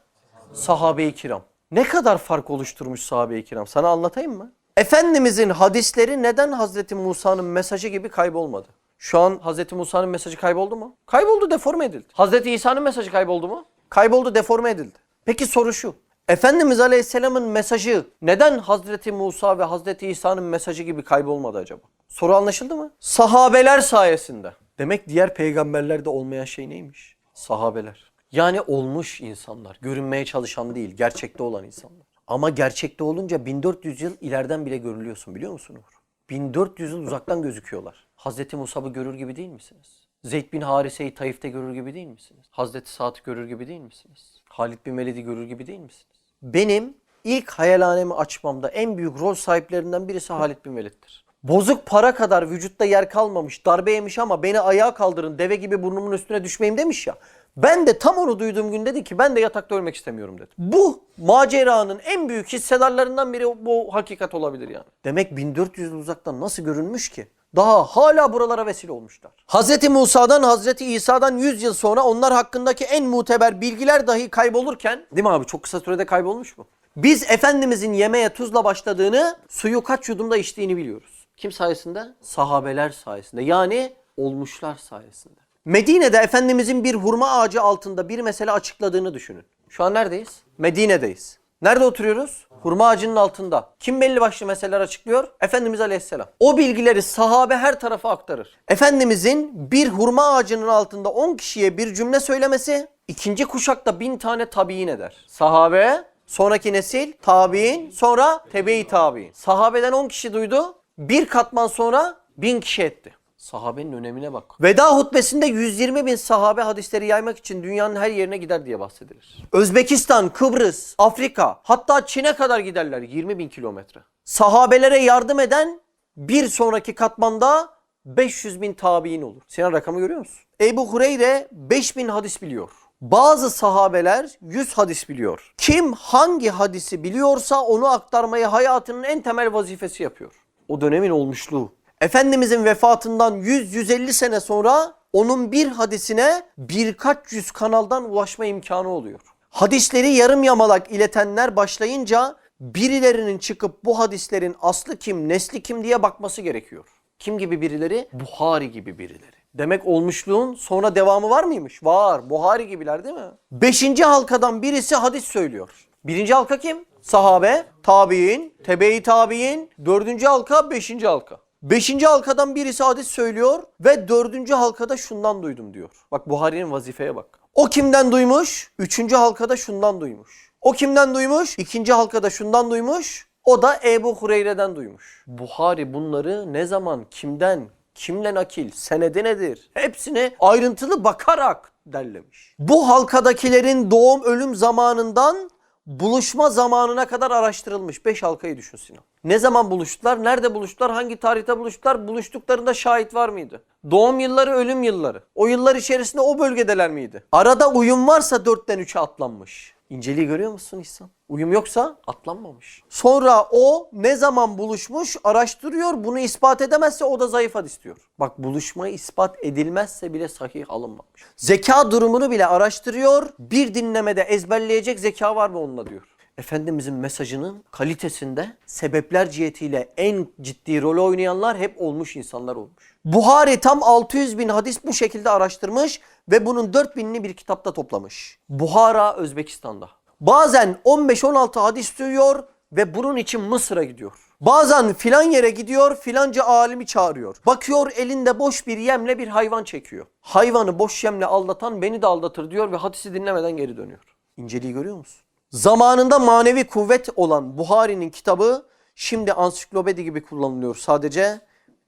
Sahabe-i kiram. Ne kadar fark oluşturmuş sahabe-i kiram? Sana anlatayım mı? Efendimizin hadisleri neden Hazreti Musa'nın mesajı gibi kaybolmadı? Şu an Hazreti Musa'nın mesajı kayboldu mu? Kayboldu, deforme edildi. Hazreti İsa'nın mesajı kayboldu mu? Kayboldu, deforme edildi. Peki soru şu. Efendimiz Aleyhisselam'ın mesajı neden Hazreti Musa ve Hazreti İsa'nın mesajı gibi kaybolmadı acaba? Soru anlaşıldı mı? Sahabeler sayesinde. Demek diğer peygamberlerde olmayan şey neymiş? Sahabeler. Yani olmuş insanlar. Görünmeye çalışan değil, gerçekte olan insanlar. Ama gerçekte olunca 1400 yıl ileriden bile görülüyorsun biliyor musun Uğur? 1400 yıl uzaktan gözüküyorlar. Hazreti Musab'ı görür gibi değil misiniz? Zeyd bin Harise'yi Taif'te görür gibi değil misiniz? Hazreti Sa'd'ı görür gibi değil misiniz? Halid bin Velid'i görür gibi değil misiniz? Benim ilk hayalhanemi açmamda en büyük rol sahiplerinden birisi Halid bin Velid'dir. Bozuk para kadar vücutta yer kalmamış, darbe yemiş ama beni ayağa kaldırın, deve gibi burnumun üstüne düşmeyeyim demiş ya. Ben de tam onu duyduğum gün dedi ki ben de yatakta ölmek istemiyorum dedi. Bu maceranın en büyük hissedarlarından biri bu hakikat olabilir yani. Demek 1400 yıl uzaktan nasıl görünmüş ki? Daha hala buralara vesile olmuşlar. Hazreti Musa'dan, Hazreti İsa'dan 100 yıl sonra onlar hakkındaki en muteber bilgiler dahi kaybolurken, değil mi abi çok kısa sürede kaybolmuş mu? Biz Efendimizin yemeğe tuzla başladığını, suyu kaç yudumda içtiğini biliyoruz. Kim sayesinde? Sahabeler sayesinde. Yani olmuşlar sayesinde. Medine'de Efendimizin bir hurma ağacı altında bir mesele açıkladığını düşünün. Şu an neredeyiz? Medine'deyiz. Nerede oturuyoruz? Hurma ağacının altında. Kim belli başlı meseleler açıklıyor? Efendimiz Aleyhisselam. O bilgileri sahabe her tarafa aktarır. Efendimizin bir hurma ağacının altında 10 kişiye bir cümle söylemesi, ikinci kuşakta 1000 tane tabiin eder. Sahabe, sonraki nesil, tabiin, sonra tebe-i tabiin. Sahabeden 10 kişi duydu, bir katman sonra 1000 kişi etti. Sahabenin önemine bak. Veda hutbesinde 120 bin sahabe hadisleri yaymak için dünyanın her yerine gider diye bahsedilir. Özbekistan, Kıbrıs, Afrika hatta Çin'e kadar giderler 20 bin kilometre. Sahabelere yardım eden bir sonraki katmanda 500 bin tabiin olur. Sinan rakamı görüyor musun? Ebu Hureyre 5000 hadis biliyor. Bazı sahabeler 100 hadis biliyor. Kim hangi hadisi biliyorsa onu aktarmayı hayatının en temel vazifesi yapıyor. O dönemin olmuşluğu. Efendimizin vefatından 100-150 sene sonra onun bir hadisine birkaç yüz kanaldan ulaşma imkanı oluyor. Hadisleri yarım yamalak iletenler başlayınca birilerinin çıkıp bu hadislerin aslı kim, nesli kim diye bakması gerekiyor. Kim gibi birileri? Buhari gibi birileri. Demek olmuşluğun sonra devamı var mıymış? Var. Buhari gibiler değil mi? 5. halkadan birisi hadis söylüyor. 1. halka kim? Sahabe, tabiin, tebe-i tabiin, 4. halka, 5. halka. 5. halkadan birisi hadis söylüyor ve 4. halkada şundan duydum diyor. Bak Buhari'nin vazifeye bak. O kimden duymuş? 3. halkada şundan duymuş. O kimden duymuş? 2. halkada şundan duymuş. O da Ebu Hureyre'den duymuş. Buhari bunları ne zaman, kimden, kimle nakil, senedi nedir? Hepsine ayrıntılı bakarak derlemiş. Bu halkadakilerin doğum ölüm zamanından buluşma zamanına kadar araştırılmış. 5 halkayı düşün Sinan. Ne zaman buluştular? Nerede buluştular? Hangi tarihte buluştular? Buluştuklarında şahit var mıydı? Doğum yılları, ölüm yılları. O yıllar içerisinde o bölgedeler miydi? Arada uyum varsa 4'ten 3'e atlanmış. İnceliği görüyor musun İhsan? Uyum yoksa atlanmamış. Sonra o ne zaman buluşmuş araştırıyor. Bunu ispat edemezse o da zayıf hadis diyor. Bak buluşmayı ispat edilmezse bile sahih alınmamış. Zeka durumunu bile araştırıyor. Bir dinlemede ezberleyecek zeka var mı onunla diyor. Efendimizin mesajının kalitesinde sebepler cihetiyle en ciddi rol oynayanlar hep olmuş insanlar olmuş. Buhari tam 600 bin hadis bu şekilde araştırmış ve bunun 4000'ini bir kitapta toplamış. Buhara, Özbekistan'da. Bazen 15-16 hadis duyuyor ve bunun için Mısır'a gidiyor. Bazen filan yere gidiyor, filanca alimi çağırıyor. Bakıyor elinde boş bir yemle bir hayvan çekiyor. Hayvanı boş yemle aldatan beni de aldatır diyor ve hadisi dinlemeden geri dönüyor. İnceliği görüyor musun? Zamanında manevi kuvvet olan Buhari'nin kitabı şimdi ansiklopedi gibi kullanılıyor sadece.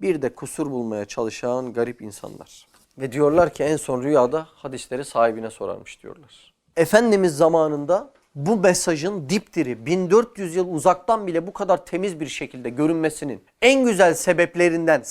Bir de kusur bulmaya çalışan garip insanlar. Ve diyorlar ki en son rüyada hadisleri sahibine sorarmış diyorlar. Efendimiz zamanında bu mesajın dipdiri 1400 yıl uzaktan bile bu kadar temiz bir şekilde görünmesinin en güzel sebeplerinden,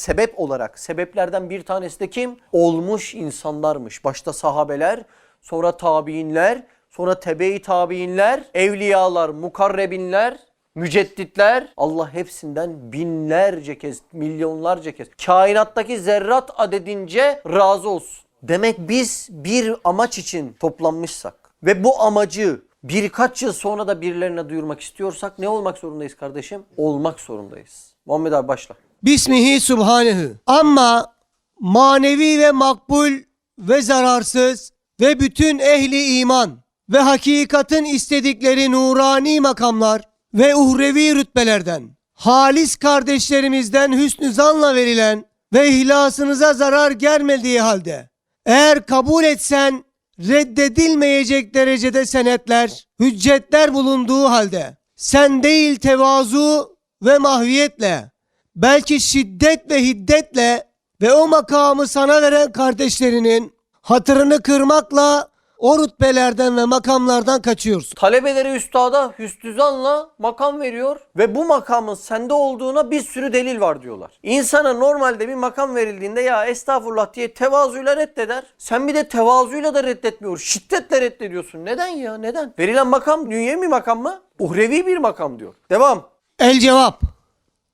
sebeplerden bir tanesi de kim? Olmuş insanlarmış. Başta sahabeler, sonra tabiinler, sonra tebe-i tabiinler, evliyalar, mukarrebinler, mücedditler. Allah hepsinden binlerce kez, milyonlarca kez, kainattaki zerrat adedince razı olsun. Demek biz bir amaç için toplanmışsak ve bu amacı birkaç yıl sonra da birilerine duyurmak istiyorsak ne olmak zorundayız kardeşim? Olmak zorundayız. Muhammed abi başla. Bismihi subhanehu. Ama manevi ve makbul ve zararsız ve bütün ehli iman ve hakikatin istedikleri nurani makamlar ve uhrevi rütbelerden, halis kardeşlerimizden hüsnü zanla verilen ve ihlasınıza zarar gelmediği halde, eğer kabul etsen reddedilmeyecek derecede senetler, hüccetler bulunduğu halde, sen değil tevazu ve mahviyetle, belki şiddet ve hiddetle ve o makamı sana veren kardeşlerinin hatırını kırmakla o rütbelerden ve makamlardan kaçıyorsun. Talebeleri üstada hüsnü zanla makam veriyor ve bu makamın sende olduğuna bir sürü delil var diyorlar. İnsana normalde bir makam verildiğinde ya estağfurullah diye tevazuyla reddeder. Sen bir de tevazuyla da reddetmiyor, şiddetle reddediyorsun. Neden ya? Neden? Verilen makam dünyevi bir makam mı? Uhrevi bir makam diyor. Devam. El cevap.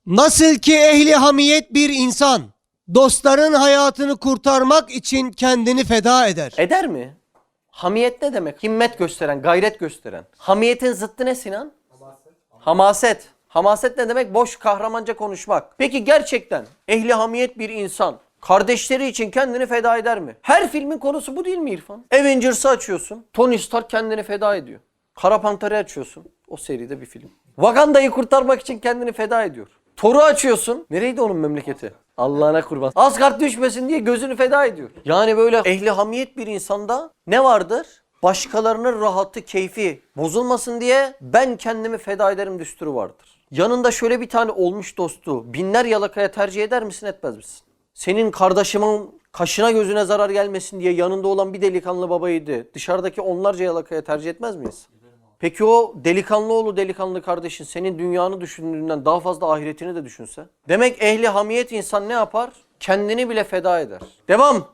Nasıl ki ehli hamiyet bir insan dostların hayatını kurtarmak için kendini feda eder. Eder mi? Hamiyet ne demek? Himmet gösteren, gayret gösteren. Hamiyetin zıttı ne Sinan? Hamaset. Hamaset ne demek? Boş, kahramanca konuşmak. Peki gerçekten ehli hamiyet bir insan kardeşleri için kendini feda eder mi? Her filmin konusu bu değil mi İrfan? Avengers'ı açıyorsun. Tony Stark kendini feda ediyor. Kara Panter'i açıyorsun. O seride bir film. Wakanda'yı kurtarmak için kendini feda ediyor. Thor'u açıyorsun. Nereydi onun memleketi? Allah'ına kurban. Asgard düşmesin diye gözünü feda ediyor. Yani böyle ehli hamiyet bir insanda ne vardır? Başkalarının rahatı, keyfi bozulmasın diye ben kendimi feda ederim düsturu vardır. Yanında şöyle bir tane olmuş dostu binler yalakaya tercih eder misin, etmez misin? Senin kardeşimin kaşına gözüne zarar gelmesin diye yanında olan bir delikanlı babaydı. Dışarıdaki onlarca yalakaya tercih etmez miyiz? Peki o delikanlı oğlu delikanlı kardeşin senin dünyanı düşündüğünden daha fazla ahiretini de düşünse? Demek ehli hamiyet insan ne yapar? Kendini bile feda eder. Devam.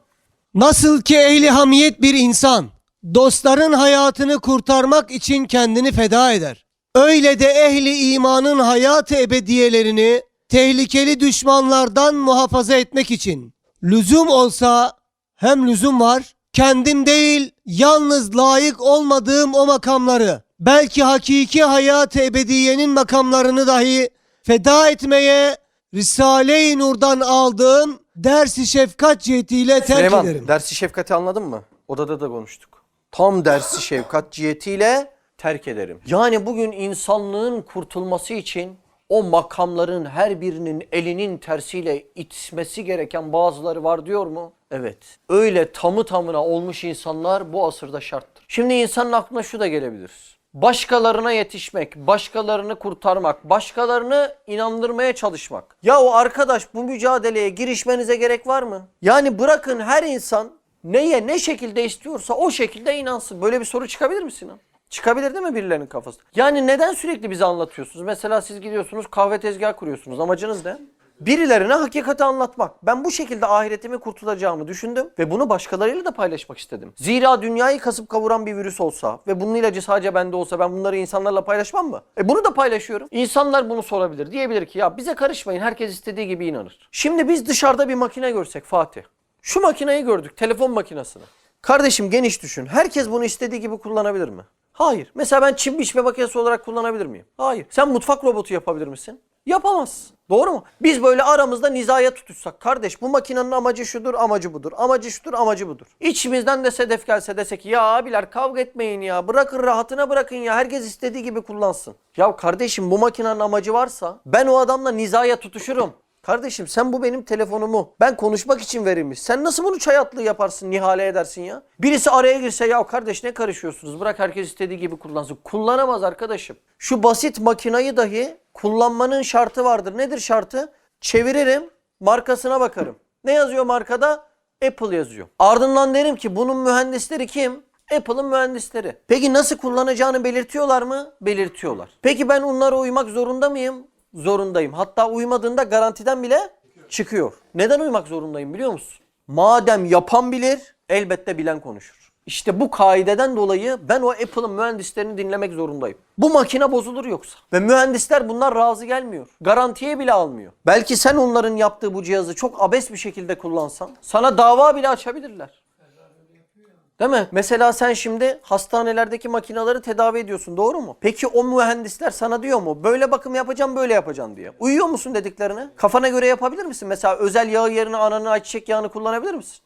Nasıl ki ehli hamiyet bir insan dostların hayatını kurtarmak için kendini feda eder. Öyle de ehli imanın hayat-ı ebediyelerini tehlikeli düşmanlardan muhafaza etmek için lüzum olsa hem lüzum var, kendim değil yalnız layık olmadığım o makamları, belki hakiki hayat-ı ebediyenin makamlarını dahi feda etmeye Risale-i Nur'dan aldığım ders-i şefkat cihetiyle terk ederim. Dersi şefkati anladın mı? Odada da konuştuk. Tam dersi şefkat cihetiyle terk ederim. Yani bugün insanlığın kurtulması için o makamların her birinin elinin tersiyle itmesi gereken bazıları var diyor mu? Evet. Öyle tamı tamına olmuş insanlar bu asırda şarttır. Şimdi insanın aklına şu da gelebilir. Başkalarına yetişmek, başkalarını kurtarmak, başkalarını inandırmaya çalışmak. Ya o arkadaş bu mücadeleye girişmenize gerek var mı? Yani bırakın her insan neye ne şekilde istiyorsa o şekilde inansın. Böyle bir soru çıkabilir mi Sinan? Çıkabilir değil mi birilerinin kafasında? Yani neden sürekli bize anlatıyorsunuz? Mesela siz gidiyorsunuz kahve tezgahı kuruyorsunuz. Amacınız ne? Birilerine hakikati anlatmak. Ben bu şekilde ahiretimi kurtulacağımı düşündüm ve bunu başkalarıyla da paylaşmak istedim. Zira dünyayı kasıp kavuran bir virüs olsa ve bunun ilacı sadece bende olsa ben bunları insanlarla paylaşmam mı? Bunu da paylaşıyorum. İnsanlar bunu sorabilir. Diyebilir ki ya bize karışmayın, herkes istediği gibi inanır. Şimdi biz dışarıda bir makine görsek Fatih. Şu makineyi gördük, telefon makinesini. Kardeşim geniş düşün. Herkes bunu istediği gibi kullanabilir mi? Hayır. Mesela ben çim biçme makinesi olarak kullanabilir miyim? Hayır. Sen mutfak robotu yapabilir misin? Yapamazsın. Doğru mu? Biz böyle aramızda nizaya tutuşsak, kardeş bu makinenin amacı şudur, amacı budur. Amacı şudur, amacı budur. İçimizden de sedef gelse dese ki ya abiler kavga etmeyin ya. Bırakın rahatına bırakın ya. Herkes istediği gibi kullansın. Ya kardeşim bu makinenin amacı varsa ben o adamla nizaya tutuşurum. Kardeşim sen bu benim telefonumu ben konuşmak için verilmiş. Sen nasıl bunu çay atlığı yaparsın, nihale edersin ya? Birisi araya girse ya kardeş ne karışıyorsunuz? Bırak herkes istediği gibi kullansın. Kullanamaz arkadaşım. Şu basit makinayı dahi kullanmanın şartı vardır. Nedir şartı? Çeviririm, markasına bakarım. Ne yazıyor markada? Apple yazıyor. Ardından derim ki bunun mühendisleri kim? Apple'ın mühendisleri. Peki nasıl kullanacağını belirtiyorlar mı? Belirtiyorlar. Peki ben onlara uymak zorunda mıyım? Zorundayım. Hatta uymadığında garantiden bile çıkıyor. Neden uymak zorundayım biliyor musun? Madem yapan bilir, elbette bilen konuşur. İşte bu kaideden dolayı ben o Apple'ın mühendislerini dinlemek zorundayım. Bu makine bozulur yoksa. Ve mühendisler bunlar razı gelmiyor. Garantiye bile almıyor. Belki sen onların yaptığı bu cihazı çok abes bir şekilde kullansan sana dava bile açabilirler. Değil mi? Mesela sen şimdi hastanelerdeki makineleri tedavi ediyorsun, doğru mu? Peki o mühendisler sana diyor mu? Böyle bakım yapacağım, böyle yapacağım diye. Uyuyor musun dediklerine? Kafana göre yapabilir misin? Mesela özel yağ yerine ananın ayçiçek yağını kullanabilir misin?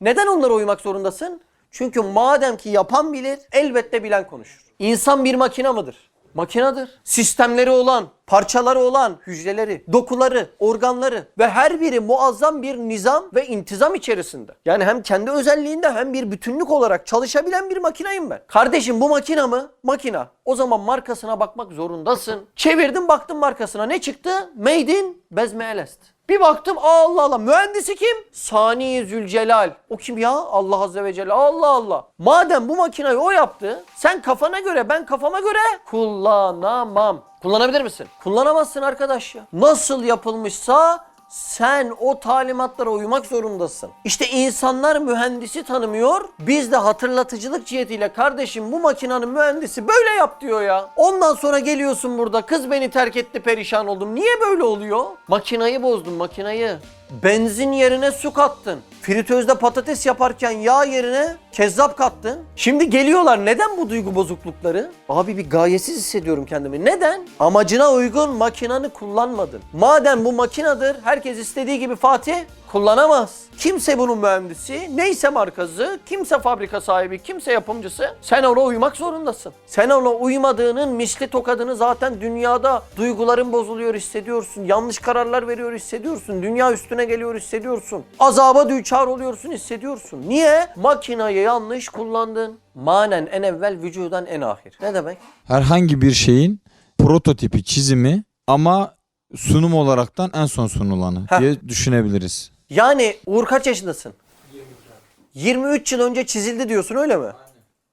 Neden onlara uymak zorundasın? Çünkü madem ki yapan bilir, elbette bilen konuşur. İnsan bir makine mıdır? Makinedir. Sistemleri olan, parçaları olan, hücreleri, dokuları, organları ve her biri muazzam bir nizam ve intizam içerisinde. Yani hem kendi özelliğinde hem bir bütünlük olarak çalışabilen bir makinayım ben. Kardeşim bu makine mi? Makina. O zaman markasına bakmak zorundasın. Çevirdim baktım markasına ne çıktı? Made in Bezmeelest. Bir baktım Allah Allah mühendisi kim? Sani Zülcelal. O kim ya? Allah Azze ve Celle. Allah Allah. Madem bu makinayı o yaptı sen kafana göre ben kafama göre kullanamam. Kullanabilir misin? Kullanamazsın arkadaş ya. Nasıl yapılmışsa sen o talimatlara uymak zorundasın. İşte insanlar mühendisi tanımıyor. Biz de hatırlatıcılık cihetiyle kardeşim bu makinenin mühendisi böyle yap diyor ya. Ondan sonra geliyorsun burada kız beni terk etti perişan oldum. Niye böyle oluyor? Makinayı bozdun makinayı. Benzin yerine su kattın. Fritözde patates yaparken yağ yerine kezzap kattın. Şimdi geliyorlar. Neden bu duygu bozuklukları? Abi bir gayesiz hissediyorum kendimi. Neden? Amacına uygun makinanı kullanmadın. Madem bu makinadır, herkes istediği gibi Fatih kullanamaz. Kimse bunun mühendisi, neyse markası, kimse fabrika sahibi, kimse yapımcısı. Sen ona uymak zorundasın. Sen ona uymadığının misli tokadını zaten dünyada duyguların bozuluyor hissediyorsun. Yanlış kararlar veriyor hissediyorsun. Dünya üstüne geliyor hissediyorsun. Azaba düçar oluyorsun hissediyorsun. Niye? Makinayı yanlış kullandın. Manen en evvel vücudan en ahir. Ne demek? Herhangi bir şeyin prototipi, çizimi ama sunum olaraktan en son sunulanı diye düşünebiliriz. Yani Uğur kaç yaşındasın? 23 yıl önce çizildi diyorsun öyle mi?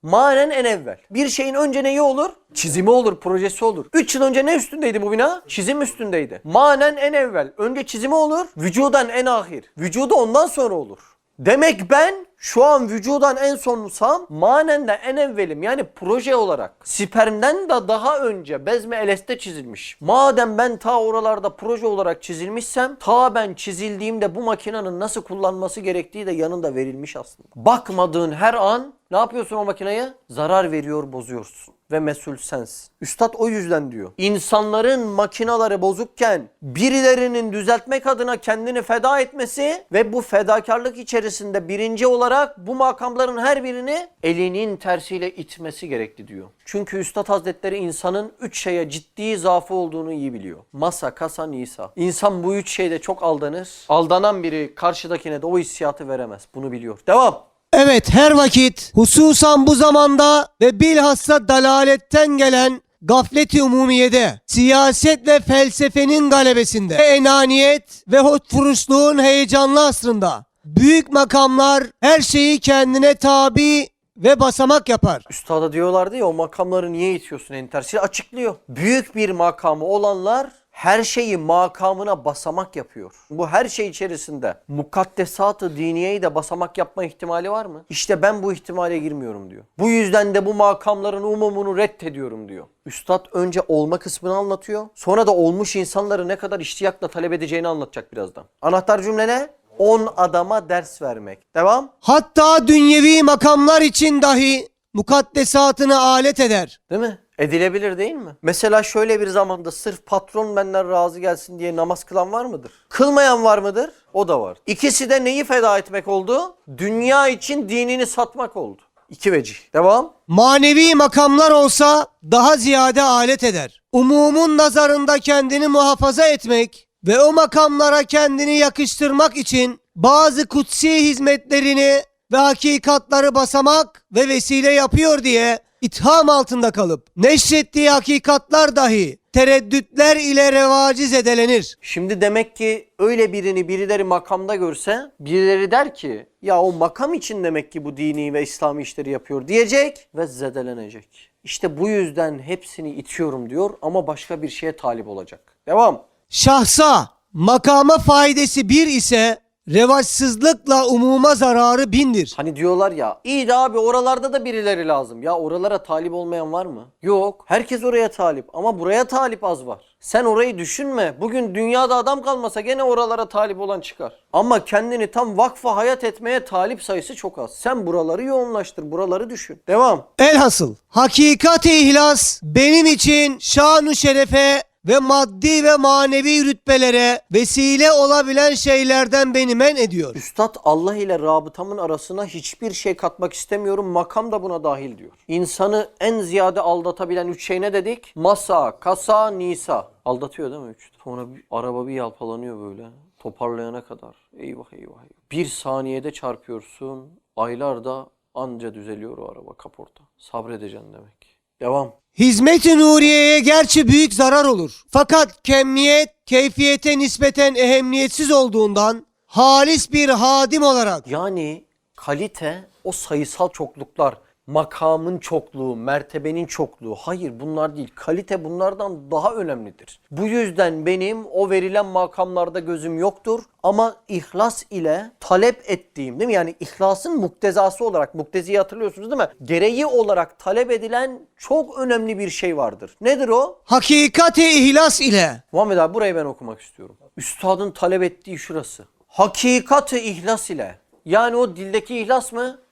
Manen en evvel. Bir şeyin önce neyi olur? Çizimi olur, projesi olur. 3 yıl önce ne üstündeydi bu bina? Çizim üstündeydi. Manen en evvel. Önce çizimi olur, vücudan en ahir. Vücudu ondan sonra olur. Demek ben şu an vücudan en sonsam manen de en evvelim. Yani proje olarak spermden de daha önce Bezmeelest'te çizilmiş. Madem ben ta oralarda proje olarak çizilmişsem ta ben çizildiğimde bu makinenin nasıl kullanması gerektiği de yanında verilmiş aslında. Bakmadığın her an ne yapıyorsun o makineye? Zarar veriyor, bozuyorsun. Ve mesul sensin. Üstad o yüzden diyor. İnsanların makinaları bozukken birilerinin düzeltmek adına kendini feda etmesi ve bu fedakarlık içerisinde birinci olarak bu makamların her birini elinin tersiyle itmesi gerekli diyor. Çünkü Üstad Hazretleri insanın 3 şeye ciddi zaafı olduğunu iyi biliyor. Masa, kasa, nisa. İnsan bu 3 şeyde çok aldanır. Aldanan biri karşıdakine de o hissiyatı veremez. Bunu biliyor. Devam. Evet, her vakit hususan bu zamanda ve bilhassa dalaletten gelen gaflet-i umumiyede, siyaset ve felsefenin galebesinde, enaniyet ve hotfuruşluğun heyecanlı asrında büyük makamlar her şeyi kendine tabi ve basamak yapar. Üstada diyorlardı ya o makamları niye itiyorsun en tersiyle açıklıyor. Büyük bir makamı olanlar her şeyi makamına basamak yapıyor. Bu her şey içerisinde mukaddesat-ı diniyeyi de basamak yapma ihtimali var mı? İşte ben bu ihtimale girmiyorum diyor. Bu yüzden de bu makamların umumunu reddediyorum diyor. Üstad önce olma kısmını anlatıyor. Sonra da olmuş insanları ne kadar iştiyakla talep edeceğini anlatacak birazdan. Anahtar cümle ne? 10 adama ders vermek. Devam. Hatta dünyevi makamlar için dahi mukaddesatını alet eder. Değil mi? Edilebilir değil mi? Mesela şöyle bir zamanda sırf patron benden razı gelsin diye namaz kılan var mıdır? Kılmayan var mıdır? O da var. İkisi de neyi feda etmek oldu? Dünya için dinini satmak oldu. İki vecih. Devam. Manevi makamlar olsa daha ziyade alet eder. Umumun nazarında kendini muhafaza etmek ve o makamlara kendini yakıştırmak için bazı kutsi hizmetlerini ve hakikatları basamak ve vesile yapıyor diye itham altında kalıp neşrettiği hakikatlar dahi tereddütler ile revaci zedelenir. Şimdi demek ki öyle birini birileri makamda görse birileri der ki ya o makam için demek ki bu dini ve İslami işleri yapıyor diyecek ve zedelenecek. İşte bu yüzden hepsini itiyorum diyor ama başka bir şeye talip olacak. Devam. Şahsa, makama faydası bir ise revaçsızlıkla umuma zararı bindir. Hani diyorlar ya iyi de abi oralarda da birileri lazım. Ya oralara talip olmayan var mı? Yok. Herkes oraya talip ama buraya talip az var. Sen orayı düşünme. Bugün dünyada adam kalmasa gene oralara talip olan çıkar. Ama kendini tam vakfa hayat etmeye talip sayısı çok az. Sen buraları yoğunlaştır. Buraları düşün. Devam. Elhasıl hakikat-i ihlas benim için şan-ı şerefe ve maddi ve manevi rütbelere vesile olabilen şeylerden beni men ediyor. Üstad Allah ile rabıtamın arasına hiçbir şey katmak istemiyorum. Makam da buna dahil diyor. İnsanı en ziyade aldatabilen üç şey ne dedik? Masa, kasa, nisa. Aldatıyor değil mi üç? Sonra bir araba bir yalpalanıyor böyle. Toparlayana kadar. Eyvah eyvah eyvah. Bir saniyede çarpıyorsun. Aylarda anca düzeliyor o araba kaporta. Sabredeceksin demek. Devam. Hizmet-i Nuriye'ye gerçi büyük zarar olur. Fakat kemiyet, keyfiyete nispeten ehemmiyetsiz olduğundan halis bir hadim olarak Yani kalite o sayısal çokluklar, makamın çokluğu, mertebenin çokluğu. Hayır bunlar değil. Kalite bunlardan daha önemlidir. Bu yüzden benim o verilen makamlarda gözüm yoktur. Ama ihlas ile talep ettiğim değil mi? Yani ihlasın muktezası olarak, mukteziyi hatırlıyorsunuz değil mi? Gereği olarak talep edilen çok önemli bir şey vardır. Nedir o? hakikat-i ihlas ile Muhammed abi burayı ben okumak istiyorum. Üstadın talep ettiği şurası. Hakikat-ı ihlas ile. Yani o dildeki ihlas mı?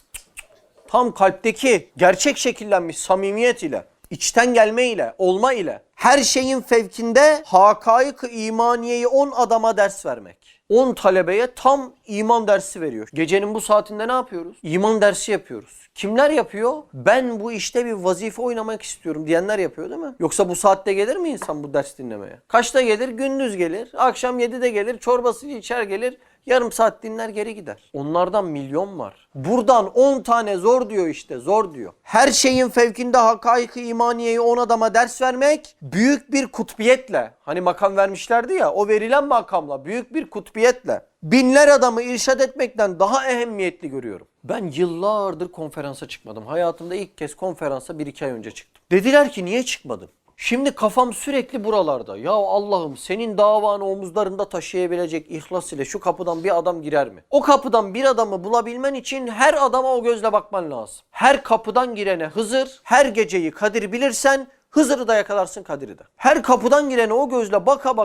Tam kalpteki gerçek şekillenmiş samimiyet ile, içten gelme ile, olma ile, her şeyin fevkinde hakaik-ı imaniyeyi 10 adama ders vermek. 10 talebeye tam iman dersi veriyor. Gecenin bu saatinde ne yapıyoruz? İman dersi yapıyoruz. Kimler yapıyor? Ben bu işte bir vazife oynamak istiyorum diyenler yapıyor değil mi? Yoksa bu saatte gelir mi insan bu ders dinlemeye? Kaçta gelir? Gündüz gelir. Akşam 7'de gelir. Çorbasını içer gelir. Yarım saat dinler geri gider. Onlardan milyon var. Buradan 10 tane zor diyor işte zor diyor. Her şeyin fevkinde hakaik-ı imaniyeyi 10 adama ders vermek büyük bir kutbiyetle. Hani makam vermişlerdi ya o verilen makamla büyük bir kutbiyetle. Binler adamı irşad etmekten daha ehemmiyetli görüyorum. Ben yıllardır konferansa çıkmadım. Hayatımda ilk kez konferansa 1-2 ay önce çıktım. Dediler ki niye çıkmadın? Şimdi kafam sürekli buralarda. Ya Allah'ım senin davanı omuzlarında taşıyabilecek ihlas ile şu kapıdan bir adam girer mi? O kapıdan bir adamı bulabilmen için her adama o gözle bakman lazım. Her kapıdan girene Hızır, her geceyi Kadir bilirsen Hızır'ı da yakalarsın Kadir'i de. Her kapıdan girene o gözle baka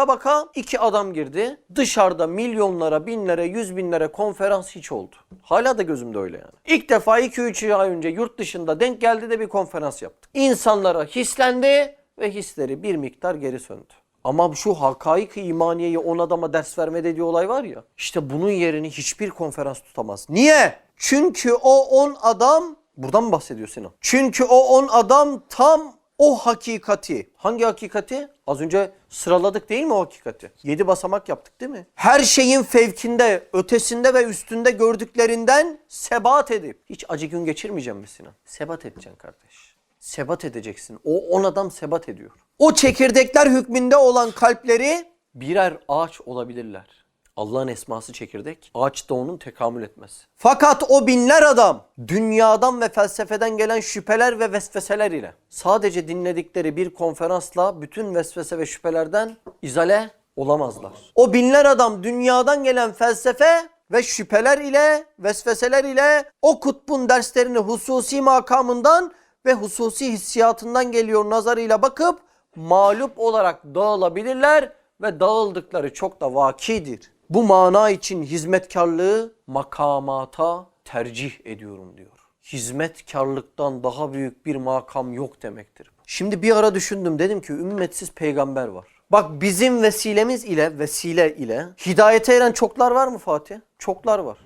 baka 2 adam girdi. Dışarıda milyonlara, binlere, 100 binlere konferans hiç oldu. Hala da gözümde öyle yani. İlk defa 2-3 ay önce yurt dışında denk geldi de bir konferans yaptık. İnsanlara hislendi ve hisleri bir miktar geri söndü. Ama şu hakaik-i imaniyeyi 10 adama ders verme dediği olay var ya. İşte bunun yerini hiçbir konferans tutamaz. Niye? Çünkü o 10 adam buradan mı bahsediyor Sinan? Çünkü o 10 adam tam o hakikati. Hangi hakikati? Az önce sıraladık değil mi o hakikati? 7 basamak yaptık değil mi? Her şeyin fevkinde, ötesinde ve üstünde gördüklerinden sebat edip. Hiç acı gün geçirmeyeceğim mi Sinan? Sebat edeceksin kardeş. Sebat edeceksin. O 10 adam sebat ediyor. O çekirdekler hükmünde olan kalpleri birer ağaç olabilirler. Allah'ın esması çekirdek, ağaç da onun tekamül etmez. Fakat o binler adam dünyadan ve felsefeden gelen şüpheler ve vesveseler ile sadece dinledikleri bir konferansla bütün vesvese ve şüphelerden izale olamazlar. O binler adam dünyadan gelen felsefe ve şüpheler ile, vesveseler ile o kutbun derslerini hususi makamından ve hususi hissiyatından geliyor nazarıyla bakıp mağlup olarak dağılabilirler ve dağıldıkları çok da vakidir. Bu mana için hizmetkarlığı makamata tercih ediyorum diyor. Hizmetkarlıktan daha büyük bir makam yok demektir. Şimdi bir ara düşündüm, dedim ki ümmetsiz peygamber var. Bak bizim vesile ile hidayete eren çoklar var mı Fatih? Çoklar var.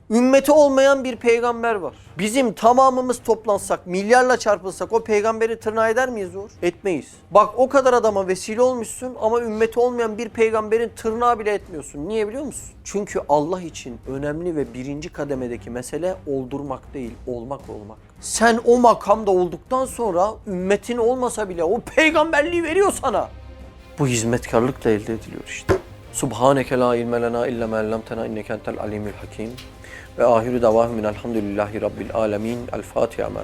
Ümmeti olmayan bir peygamber var. Bizim tamamımız toplansak, milyarla çarpılsak o peygamberi tırnağı eder miyiz Uğur? Etmeyiz. Bak o kadar adama vesile olmuşsun ama ümmeti olmayan bir peygamberin tırnağı bile etmiyorsun. Niye biliyor musun? Çünkü Allah için önemli ve birinci kademedeki mesele oldurmak değil, olmak. Sen o makamda olduktan sonra ümmetin olmasa bile o peygamberliği veriyor sana. Bu hizmetkarlıkla elde ediliyor işte. Subhaneke la ilme lena illa ma allamtena inneke entel alimul hakim. Ve ahiru davahum elhamdülillahi rabbil alemin. El Fatiha ma